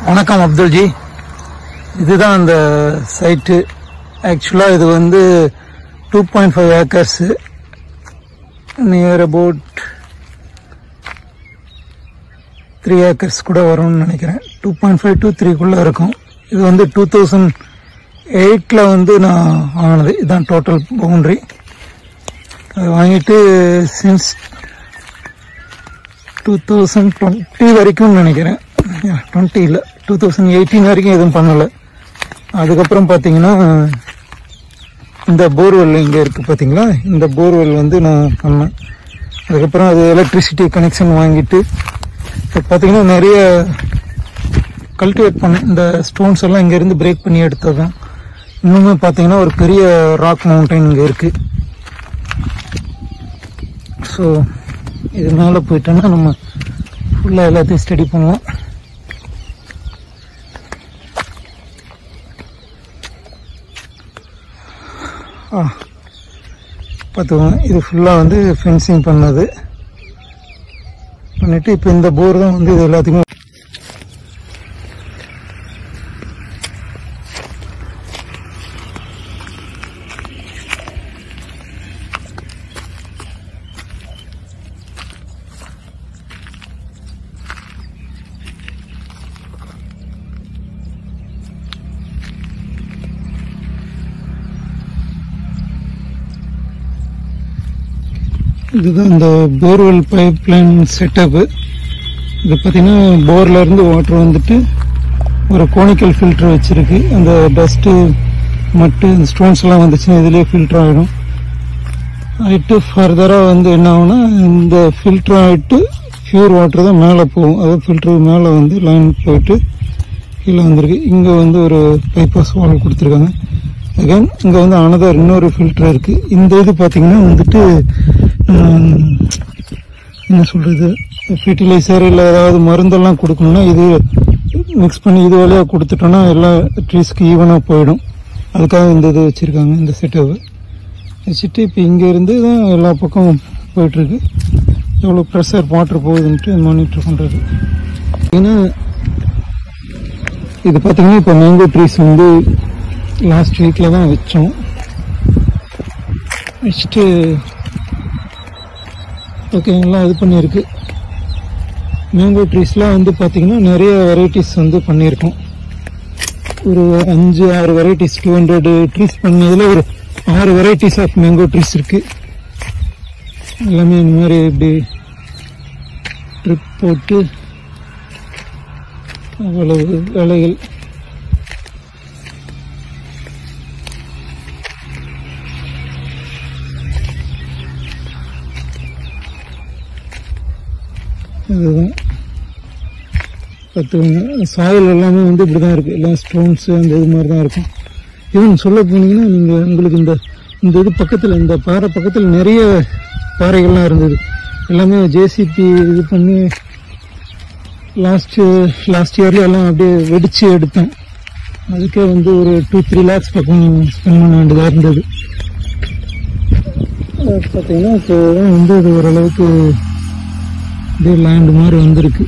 வணக்கம் அப்துல்ஜி. இதுதான் அந்த சைட்டு. ஆக்சுவலாக இது வந்து 2.5 ஏக்கர்ஸ், நியர் அபவுட் 3 ஏக்கர்ஸ் கூட வரும்னு நினைக்கிறேன். 2.5 to 3 இருக்கும். இது வந்து 2008 வந்து நான் வாங்கினது. இதுதான் டோட்டல் பவுண்டரி. அது வாங்கிட்டு சின்ஸ் 2020 வரைக்கும் நினைக்கிறேன். 20 இல்லை, 2018 வரைக்கும் எதுவும் பண்ணலை. அதுக்கப்புறம் பார்த்தீங்கன்னா இந்த போர்வெல் இங்கே இருக்குது பார்த்தீங்களா, இந்த போர்வெல் வந்து நான் பண்ணேன். அதுக்கப்புறம் அது எலக்ட்ரிசிட்டி கனெக்ஷன் வாங்கிட்டு இப்போ பார்த்தீங்கன்னா நிறைய கல்டிவேட் பண்ணேன். இந்த ஸ்டோன்ஸ் எல்லாம் இங்கேருந்து பிரேக் பண்ணி எடுத்தது தான். இன்னுமே பார்த்தீங்கன்னா ஒரு பெரிய ராக் மவுண்டன் இங்கே இருக்குது. ஸோ இது மேலே போயிட்டோன்னா நம்ம ஃபுல்லாக எல்லாத்தையும் ஸ்டடி பண்ணுவோம். பார்த்துக்கோங்க, இது ஃபுல்லாக வந்து ஃபென்சிங் பண்ணது பண்ணிவிட்டு இப்போ இந்த போர் தான் வந்து இது எல்லாத்துக்குமே. இதுதான் இந்த போர்வெல் பைப் லைன் செட்டப்பு. இது பார்த்தீங்கன்னா போர்லேருந்து வாட்டர் வந்துட்டு ஒரு கோனிக்கல் ஃபில்டர் வச்சுருக்கு. அந்த டஸ்ட்டு மட்டு ஸ்டோன்ஸ் எல்லாம் வந்துச்சுன்னா இதிலே ஃபில்டர் ஆகிடும். ஆகிட்டு ஃபர்தராக வந்து என்ன ஆகும்னா இந்த ஃபில்டர் ஆகிட்டு பியூர் வாட்டர் தான் மேலே போகும். அதாவது ஃபில்டருக்கு மேலே வந்து லைன் போயிட்டு கீழே வந்திருக்கு. இங்கே வந்து ஒரு பைபாஸ் வால் கொடுத்துருக்காங்க. அகைன் இங்கே வந்து அனதர் இன்னொரு ஃபில்டர் இருக்குது. இந்த இது பார்த்தீங்கன்னா வந்துட்டு என்ன சொல்கிறது, ஃபெர்டிலைசர் இல்லை ஏதாவது மருந்தெல்லாம் கொடுக்கணும்னா இது மிக்ஸ் பண்ணி இது வழியாக கொடுத்துட்டோன்னா எல்லா ட்ரீஸ்க்கு ஈவனாக போயிடும். அதுக்காக இந்த இது வச்சுருக்காங்க, இந்த செட்டப்பு வச்சுட்டு இப்போ இங்கேருந்து தான் எல்லா பக்கம் போயிட்டுருக்கு. எவ்வளோ ப்ரெஷர் வாட்டர் போகுதுன்ட்டு மானிட்டர் பண்ணுறது. ஏன்னா இது பார்த்தீங்கன்னா இப்போ மேங்கோ ட்ரீஸ் வந்து லாஸ்ட் வீக்கில் தான் வச்சோம். வச்சுட்டு ஓகேங்களா, இது பண்ணியிருக்கு. மேங்கோ ட்ரீஸ்லாம் வந்து பார்த்திங்கன்னா நிறைய வெரைட்டிஸ் வந்து பண்ணியிருக்கோம். ஒரு 5-6 வெரைட்டிஸ், 200 ட்ரீஸ் பண்ணதில் ஒரு 6 வெரைட்டிஸ் ஆஃப் மேங்கோ ட்ரீஸ் இருக்குது. எல்லாமே இந்த மாதிரி இப்படி ட்ரிப் போட்டு அவ்வளவு இலைகள். இதுதான் பார்த்துக்கோங்க. சாயில் எல்லாமே வந்து இப்படி தான் இருக்குது. எல்லாம் ஸ்டோன்ஸு அந்த இது மாதிரி தான் இருக்கும். ஈவன் சொல்ல போனீங்கன்னா நீங்கள் உங்களுக்கு இந்த இது பக்கத்தில், இந்த பாறை பக்கத்தில் நிறைய பாறைகள்லாம் இருந்தது. எல்லாமே ஜேசிபி இது பண்ணி லாஸ்ட் இயர்ல எல்லாம் அப்படியே வெடித்து எடுத்தேன். அதுக்கே வந்து ஒரு 2-3 lakhs பக்கம் ஸ்பெண்ட் பண்ண வேண்டியதாக இருந்தது. பார்த்தீங்கன்னா இப்போ வந்து இது ஓரளவுக்கு அப்படியே லேண்ட் மாதிரி வந்திருக்கு.